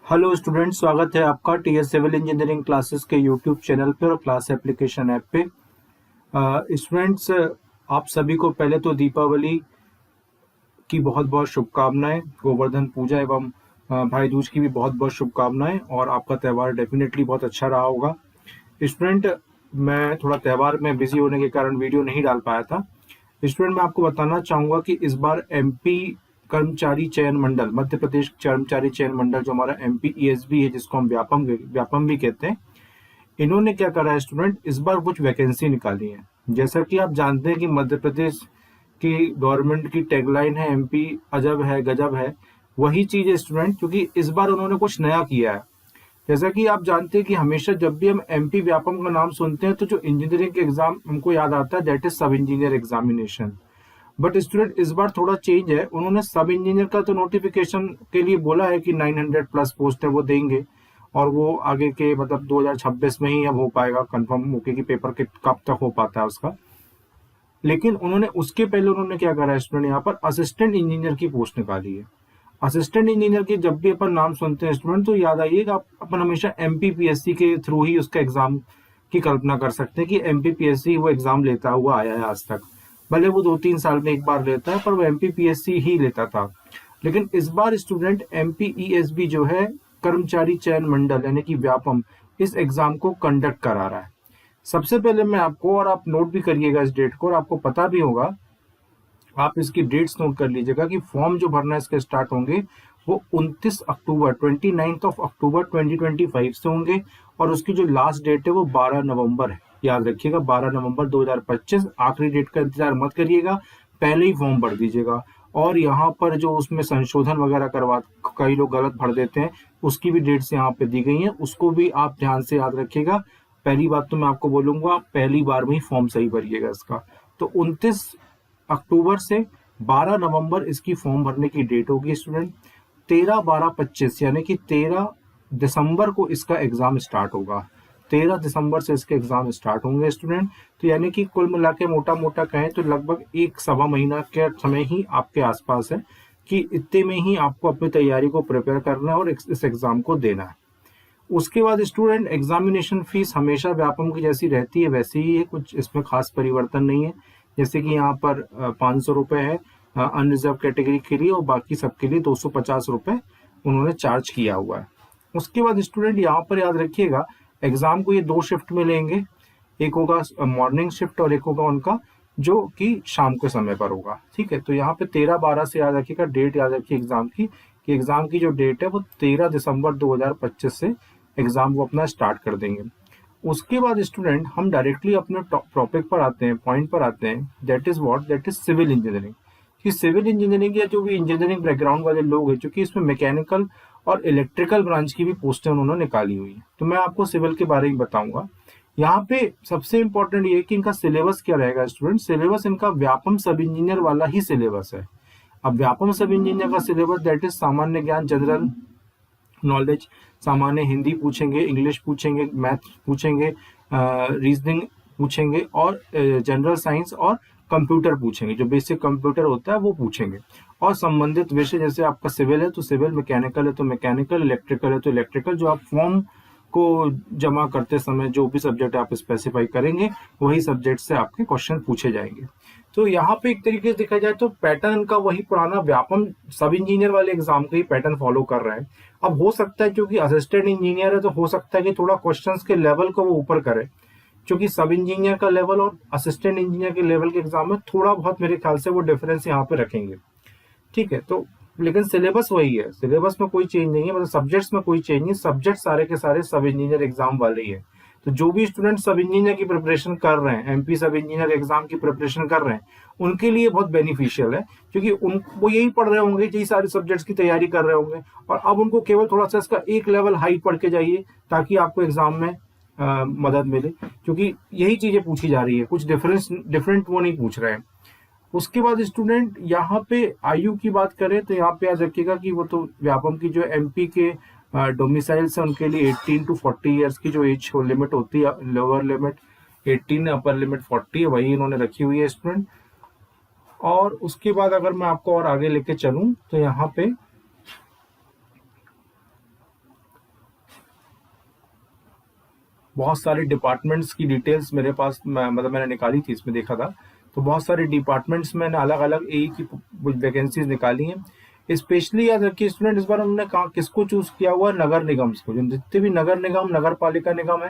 Hello student, स्वागत है आपका टीएस सिविल इंजीनियरिंग क्लासेस के यूट्यूब चैनल पे और क्लास एप्लीकेशन ऐप पे। स्टूडेंट्स, आप सभी को पहले तो दीपावली की बहुत बहुत शुभकामनाएं, गोवर्धन पूजा एवं भाई दूज की भी बहुत बहुत शुभकामनाएं और आपका त्यौहार डेफिनेटली बहुत अच्छा रहा होगा। स्टूडेंट, मैं थोड़ा त्यौहार में बिजी होने के कारण वीडियो नहीं डाल पाया था। स्टूडेंट, मैं आपको बताना चाहूँगा कि इस बार एमपी कर्मचारी चयन मंडल, मध्य प्रदेश कर्मचारी चयन मंडल, जो हमारा एमपी ईएसबी है, जिसको हम व्यापम भी कहते हैं, इन्होंने क्या करा है स्टूडेंट, इस बार कुछ वैकेंसी निकाली है। जैसा कि आप जानते हैं कि मध्य प्रदेश की गवर्नमेंट की टैगलाइन है एमपी अजब है गजब है। वही चीज है स्टूडेंट, क्योंकि इस बार उन्होंने कुछ नया किया है। जैसा कि आप जानते हैं कि हमेशा जब भी हम एमपी व्यापम का नाम सुनते हैं तो जो इंजीनियरिंग के एग्जाम हमको याद आता है, दैट इज सब इंजीनियर एग्जामिनेशन। बट स्टूडेंट, इस बार थोड़ा चेंज है। उन्होंने सब इंजीनियर का तो नोटिफिकेशन के लिए बोला है कि 900 प्लस पोस्ट है वो देंगे, और वो आगे के मतलब 2026 में ही अब हो पाएगा कंफर्म होके कि पेपर के कब तक हो पाता है उसका। लेकिन उन्होंने उसके पहले उन्होंने क्या करा है स्टूडेंट, यहाँ पर असिस्टेंट इंजीनियर की पोस्ट निकाली है। असिस्टेंट इंजीनियर के जब भी अपन नाम सुनते हैं स्टूडेंट, तो याद आइएगा अपन हमेशा एमपीपीएससी के थ्रू ही उसका एग्जाम की कल्पना कर सकते हैं कि एमपीपीएससी वो एग्जाम लेता हुआ आया है आज तक। भले वो 2-3 साल में एक बार लेता है, पर वो एमपीपीएससी ही लेता था। लेकिन इस बार स्टूडेंट एमपीईएसबी जो है, कर्मचारी चयन मंडल यानी कि व्यापम, इस एग्जाम को कंडक्ट करा रहा है। सबसे पहले मैं आपको, और आप नोट भी करिएगा इस डेट को, और आपको पता भी होगा, आप इसकी डेट्स नोट कर लीजिएगा कि फॉर्म जो भरना इसके स्टार्ट होंगे वो 29 अक्टूबर 29 ऑफ अक्टूबर 2025 से होंगे, और उसकी जो लास्ट डेट है वो 12 नवंबर है। याद रखिएगा, 12 नवंबर 2025 आखिरी डेट का इंतजार मत करिएगा, पहले ही फॉर्म भर दीजिएगा। और यहाँ पर जो उसमें संशोधन वगैरह करवा, कई लोग गलत भर देते हैं, उसकी भी डेट्स यहाँ पे दी गई हैं, उसको भी आप ध्यान से याद रखिएगा। पहली बात तो मैं आपको बोलूंगा, पहली बार में ही फॉर्म सही भरिएगा इसका। तो 29 अक्टूबर से 12 नवंबर इसकी फॉर्म भरने की डेट होगी स्टूडेंट। 13-12-25 यानी कि 13 दिसंबर को इसका एग्जाम स्टार्ट होगा। 13 दिसंबर से इसके एग्जाम स्टार्ट होंगे स्टूडेंट। तो यानी कि कुल मिला के मोटा मोटा कहें तो लगभग 1 सवा महीना के समय ही आपके आसपास है, कि इतने में ही आपको अपनी तैयारी को प्रिपेयर करना है और इस एग्जाम को देना है। उसके बाद स्टूडेंट, एग्जामिनेशन फीस हमेशा व्यापम की जैसी रहती है वैसी ही है, कुछ इसमें खास परिवर्तन नहीं है। जैसे कि यहाँ पर 500 रुपये है अनरिजर्व कैटेगरी के लिए, और बाकी सबके लिए 250 रुपये उन्होंने चार्ज किया हुआ है। उसके बाद स्टूडेंट, यहाँ पर याद रखिएगा, एग्जाम को ये 2 शिफ्ट में लेंगे। एक होगा मॉर्निंग शिफ्ट और एक होगा उनका जो कि शाम के समय पर होगा। ठीक है, तो यहाँ पे 13-12 से याद रखिएगा, डेट याद रखिए एग्जाम की, कि एग्जाम की जो डेट है वो 13 दिसंबर 2025 से एग्जाम को अपना स्टार्ट कर देंगे। उसके बाद स्टूडेंट, हम डायरेक्टली अपने टॉपिक पर आते हैं, पॉइंट पर आते हैं, that is what, that is civil engineering. कि सिविल इंजीनियरिंग या जो भी इंजीनियरिंग बैकग्राउंड वाले लोग हैं, क्योंकि इसमें मैकेनिकल और इलेक्ट्रिकल ब्रांच की भी पोस्टें उन्होंने निकाली हुई है, तो मैं आपको सिविल के बारे में बताऊंगा। यहाँ पे सबसे इंपॉर्टेंट ये है कि इनका सिलेबस क्या रहेगा स्टूडेंट। सिलेबस इनका व्यापम सब इंजीनियर वाला ही सिलेबस है। अब व्यापम सब इंजीनियर का सिलेबस दैट इज सामान्य ज्ञान, जनरल नॉलेज, सामान्य हिंदी पूछेंगे, इंग्लिश पूछेंगे, मैथ पूछेंगे, रीजनिंग पूछेंगे, और जनरल साइंस और कंप्यूटर पूछेंगे, जो बेसिक कंप्यूटर होता है वो पूछेंगे। और संबंधित विषय, जैसे आपका सिविल है तो सिविल, मैकेनिकल है तो मैकेनिकल, इलेक्ट्रिकल है तो इलेक्ट्रिकल, जो आप फॉर्म को जमा करते समय जो भी सब्जेक्ट आप स्पेसिफाई करेंगे वही सब्जेक्ट से आपके क्वेश्चन पूछे जाएंगे। तो यहाँ पे एक तरीके से देखा जाए तो पैटर्न का वही पुराना व्यापम सब इंजीनियर वाले एग्जाम का ही पैटर्न फॉलो कर रहे हैं। अब हो सकता है क्योंकि असिस्टेंट इंजीनियर है तो हो सकता है कि थोड़ा क्वेश्चंस के लेवल को वो ऊपर करे, क्योंकि सब इंजीनियर का लेवल और असिस्टेंट इंजीनियर के लेवल के एग्जाम में थोड़ा बहुत मेरे ख्याल से वो डिफरेंस यहाँ पे रखेंगे। ठीक है, तो लेकिन सिलेबस वही है, सिलेबस में कोई चेंज नहीं है, मतलब सब्जेक्ट्स में कोई चेंज नहीं, सब्जेक्ट सारे के सारे सब इंजीनियर एग्जाम वाले ही है। तो जो भी स्टूडेंट सब इंजीनियर की प्रिपरेशन कर रहे हैं, एमपी सब इंजीनियर एग्जाम की प्रिपरेशन कर रहे हैं, उनके लिए बहुत बेनिफिशियल है, क्योंकि वो यही पढ़ रहे होंगे, यही सारे सब्जेक्ट्स की तैयारी कर रहे होंगे, और अब उनको केवल थोड़ा सा इसका एक लेवल हाई पढ़ के जाइए ताकि आपको एग्जाम में मदद मिले, क्योंकि यही चीजें पूछी जा रही है, कुछ डिफरेंट वो नहीं पूछ रहे हैं। उसके बाद स्टूडेंट, यहाँ पे आयु की बात करें तो यहाँ पे याद रखिएगा कि वो तो व्यापम की जो एमपी के डोमिसाइल्स है उनके लिए 18 to 40 ईयर्स की जो एज लिमिट होती है, लोअर लिमिट 18 अपर लिमिट 40 है, वही इन्होंने रखी हुई है स्टूडेंट। और उसके बाद अगर मैं आपको और आगे लेके चलूं तो यहाँ पे बहुत सारे डिपार्टमेंट्स की डिटेल्स मेरे पास मतलब मैंने निकाली थी, इसमें देखा था तो बहुत सारे डिपार्टमेंट्स में अलग अलग ए की वैकेंसीज निकाली हैं। स्पेशली याद रखिए स्टूडेंट, इस बार उन्होंने कहा किसको चूज किया हुआ है, नगर निगम को। जितने भी नगर निगम, नगर पालिका निगम है,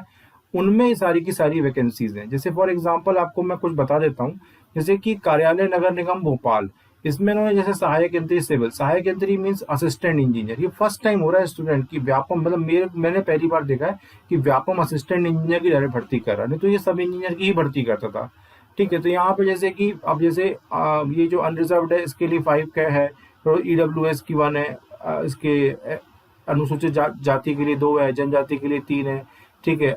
उनमें सारी की सारी वैकेंसीज हैं। जैसे फॉर एग्जांपल आपको मैं कुछ बता देता हूँ, जैसे कि कार्यालय नगर निगम भोपाल, इसमें उन्होंने जैसे सहायक यंत्री सिविल, सहायक यंत्री मीन्स असिस्टेंट इंजीनियर। ये फर्स्ट टाइम हो रहा है स्टूडेंट की व्यापम, मतलब मैंने पहली बार देखा है कि व्यापम असिस्टेंट इंजीनियर की डायरेक्ट भर्ती कर रहा है, नहीं तो ये सब इंजीनियर की ही भर्ती करता था। ठीक है, तो यहाँ पे जैसे कि अब जैसे ये जो अनरिजर्व्ड है इसके लिए 5 का है, तो ईडब्ल्यूएस की 1 है, इसके अनुसूचित जाति के लिए 2 है, जनजाति के लिए 3 है। ठीक है,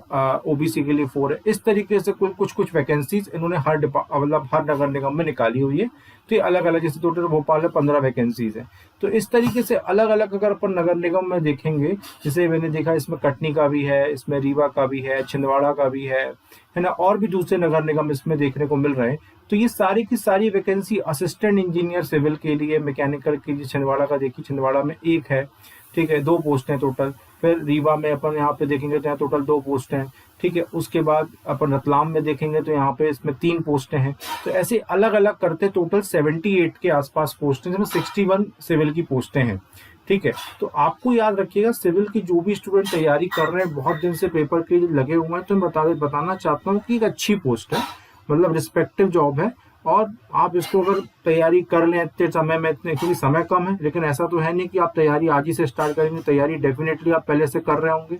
ओबीसी के लिए 4 है। इस तरीके से कुछ वैकेंसीज इन्होंने मतलब हर नगर निगम में निकाली हुई है। तो ये अलग अलग, जैसे टोटल भोपाल में 15 वैकेंसीज है। तो इस तरीके से अलग अलग अगर अपन नगर निगम में देखेंगे, जैसे मैंने देखा इसमें कटनी का भी है, इसमें रीवा का भी है, छिंदवाड़ा का भी है ना, और भी दूसरे नगर निगम इसमें देखने को मिल रहे हैं। तो ये सारी की सारी वैकेंसी असिस्टेंट इंजीनियर सिविल के लिए, मैकेनिकल के लिए छिंदवाड़ा का देखिए, छिंदवाड़ा में 1 है। ठीक है, 2 पोस्ट हैं टोटल। फिर रीवा में अपन यहाँ पे देखेंगे तो यहाँ टोटल 2 पोस्ट हैं। ठीक है, उसके बाद अपन रतलाम में देखेंगे तो यहाँ पे इसमें 3 पोस्टें हैं। तो ऐसे अलग अलग करते टोटल 78 के आसपास पोस्ट हैं, जिसमें 61 सिविल की पोस्टें हैं। ठीक है, तो आपको याद रखिएगा सिविल की जो भी स्टूडेंट तैयारी कर रहे हैं, बहुत दिन से पेपर के लिए लगे हुए हैं, तो मैं बताना चाहता हूँ कि एक अच्छी पोस्ट है, मतलब रिस्पेक्टिव जॉब है। और आप इसको अगर तैयारी कर लें इतने समय में, इतने, क्योंकि समय कम है, लेकिन ऐसा तो है नहीं कि आप तैयारी आज ही से स्टार्ट करेंगे, तैयारी डेफिनेटली आप पहले से कर रहे होंगे।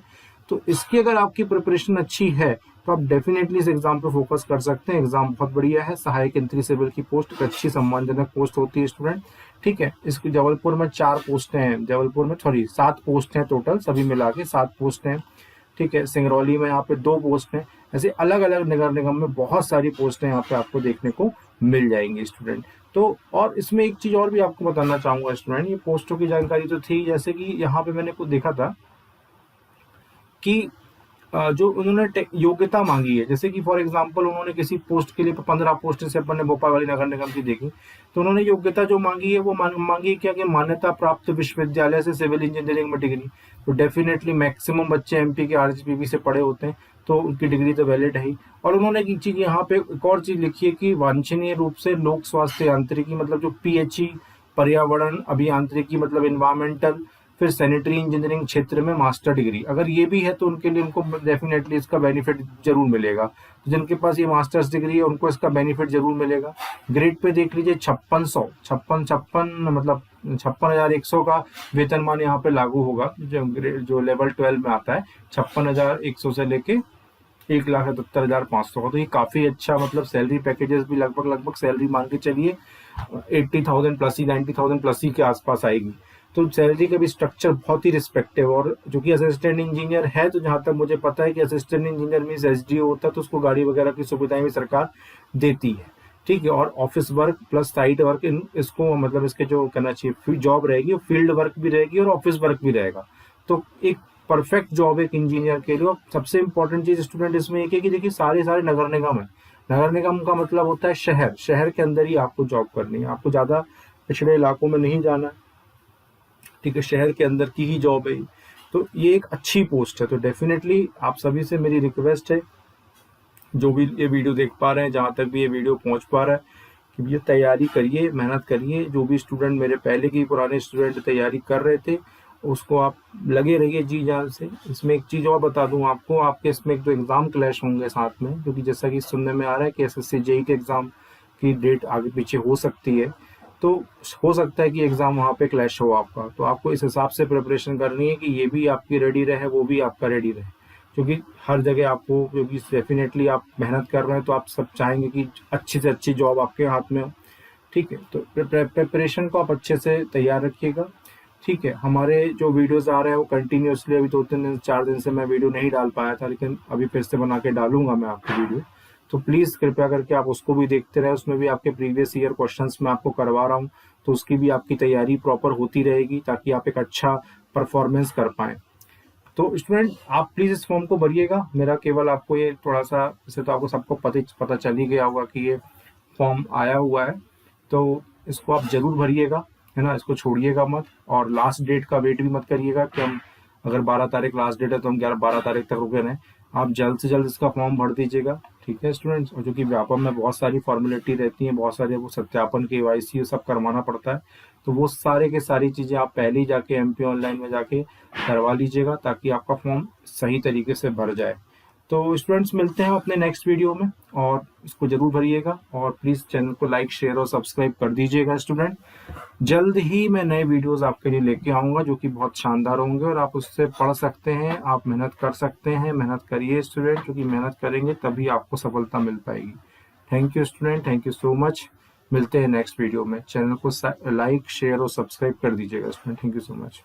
तो इसकी अगर आपकी प्रिपरेशन अच्छी है तो आप डेफिनेटली इस एग्जाम पर फोकस कर सकते हैं। एग्जाम बहुत बढ़िया है, सहायक यंत्री सिविल की पोस्ट एक अच्छी सम्मानजनक पोस्ट होती है स्टूडेंट। ठीक है, इसकी जबलपुर में 4 पोस्टें हैं, जबलपुर में 7 पोस्ट हैं टोटल, सभी मिला के 7 पोस्ट हैं। ठीक है, सिंगरौली में यहाँ पे 2 पोस्ट हैं। ऐसे अलग अलग नगर निगम में बहुत सारी पोस्टें यहाँ पे आपको देखने को मिल जाएंगी स्टूडेंट। तो और इसमें एक चीज और भी आपको बताना चाहूंगा स्टूडेंट, ये पोस्टों की जानकारी तो थी, जैसे कि यहाँ पे मैंने कुछ देखा था कि जो उन्होंने योग्यता मांगी है, जैसे कि फॉर एग्जांपल उन्होंने किसी पोस्ट के लिए 15 पोस्ट से अपन ने भोपाल वाली नगर निगम की देखी, तो उन्होंने योग्यता जो मांगी है वो मांगी क्या कि मान्यता प्राप्त विश्वविद्यालय से सिविल इंजीनियरिंग में डिग्री। तो डेफिनेटली मैक्सिमम बच्चे एमपी के आरजीपीवी से पढ़े होते हैं, तो उनकी डिग्री तो वैलिड है ही। और उन्होंने एक चीज यहाँ पे एक और चीज लिखी है कि वांछनीय रूप से लोक स्वास्थ्य यांत्रिकी, मतलब जो पीएचई, पर्यावरण अभियांत्रिकी मतलब इन्वायरमेंटल, फिर सैनिटरी इंजीनियरिंग क्षेत्र में मास्टर डिग्री, अगर ये भी है तो उनके लिए उनको डेफिनेटली इसका बेनिफिट जरूर मिलेगा। तो जिनके पास ये मास्टर्स डिग्री है उनको इसका बेनिफिट जरूर मिलेगा। ग्रेड पे देख लीजिए 56 मतलब 56,100 का वेतनमान यहाँ पे लागू होगा, जो लेवल 12 में आता है, 56,100 से लेके 1,78,500 का। तो ये काफी अच्छा, मतलब सैलरी पैकेजेस भी लगभग सैलरी मान के चलिए 80,000 प्लस ही, 90,000 प्लस ही के आसपास आएगी। तो सैलरी का भी स्ट्रक्चर बहुत ही रिस्पेक्टिव। और जो कि असिस्टेंट इंजीनियर है, तो जहां तक मुझे पता है कि असिस्टेंट इंजीनियर मीन्स एसडीओ होता है, तो उसको गाड़ी वगैरह की सुविधाएं भी सरकार देती है। ठीक है, और office work plus site work, इसको मतलब इसके जो कहना चाहिए जॉब रहेगी, वो फील्ड वर्क भी रहेगी और ऑफिस वर्क भी रहेगा। तो एक परफेक्ट जॉब एक इंजीनियर के लिए। और सबसे इंपॉर्टेंट चीज स्टूडेंट इसमें एक है कि देखिए सारे नगर निगम है। नगर निगम का मतलब होता है शहर के अंदर ही आपको जॉब करनी है, आपको ज्यादा पिछड़े इलाकों में नहीं जाना है। ठीक है, शहर के अंदर की ही जॉब है। तो ये एक अच्छी पोस्ट है। तो डेफिनेटली आप सभी से मेरी रिक्वेस्ट है, जो भी ये वीडियो देख पा रहे हैं, जहां तक भी ये वीडियो पहुंच पा रहा है, कि ये तैयारी करिए, मेहनत करिए। जो भी स्टूडेंट मेरे पहले के पुराने स्टूडेंट तैयारी कर रहे थे, उसको आप लगे रहिए जी जान से। इसमें एक चीज और बता दूं आपको, आपके इसमें एक तो एग्जाम क्लैश होंगे साथ में, क्योंकि जैसा कि सुनने में आ रहा है कि एसएससी जेईई के एग्जाम की डेट आगे पीछे हो सकती है, तो हो सकता है कि एग्जाम वहां पे क्लैश हो आपका। तो आपको इस हिसाब से प्रिपरेशन करनी है कि ये भी आपकी रेडी रहे, वो भी आपका रेडी रहे, क्योंकि हर जगह आपको, क्योंकि डेफिनेटली आप मेहनत कर रहे हैं, तो आप सब चाहेंगे कि अच्छी से अच्छी जॉब आपके हाथ में हो। ठीक है, तो प्रिपरेशन को आप अच्छे से तैयार रखिएगा। ठीक है, हमारे जो वीडियोस आ रहे हैं वो कंटिन्यूसली, अभी 4 दिन से मैं वीडियो नहीं डाल पाया था, लेकिन अभी फिर से बना के डालूंगा मैं आपकी वीडियो। तो प्लीज कृपया करके आप उसको भी देखते रहे, उसमें भी आपके प्रीवियस ईयर क्वेश्चंस मैं आपको करवा रहा हूँ, तो उसकी भी आपकी तैयारी प्रॉपर होती रहेगी, ताकि आप एक अच्छा परफॉर्मेंस कर पाए। तो स्टूडेंट आप प्लीज इस फॉर्म को भरिएगा। मेरा केवल आपको ये थोड़ा सा, जैसे तो आपको सबको पता चल ही गया होगा कि ये फॉर्म आया हुआ है, तो इसको आप जरूर भरिएगा, है ना, इसको छोड़िएगा मत। और लास्ट डेट का वेट भी मत करिएगा कि हम अगर 12 तारीख लास्ट डेट है तो हम 12 तारीख तक रुके रहें। आप जल्द से जल्द इसका फॉर्म भर दीजिएगा, ठीक है स्टूडेंट्स। और जो कि व्यापम में बहुत सारी फॉर्मेलिटी रहती हैं, बहुत सारे वो सत्यापन KYC ये सब करवाना पड़ता है, तो वो सारे के सारी चीज़ें आप पहले ही जाके MP ऑनलाइन में जाके करवा लीजिएगा, ताकि आपका फॉर्म सही तरीके से भर जाए। तो स्टूडेंट्स मिलते हैं अपने नेक्स्ट वीडियो में, और इसको जरूर भरिएगा, और प्लीज़ चैनल को लाइक शेयर और सब्सक्राइब कर दीजिएगा स्टूडेंट। जल्द ही मैं नए वीडियोस आपके लिए लेके आऊँगा जो कि बहुत शानदार होंगे, और आप उससे पढ़ सकते हैं, आप मेहनत कर सकते हैं। मेहनत करिए स्टूडेंट, क्योंकि मेहनत करेंगे तभी आपको सफलता मिल पाएगी। Thank you student, thank you so much. मिलते हैं नेक्स्ट वीडियो में। चैनल को लाइक शेयर और सब्सक्राइब कर दीजिएगा student. Thank you so much.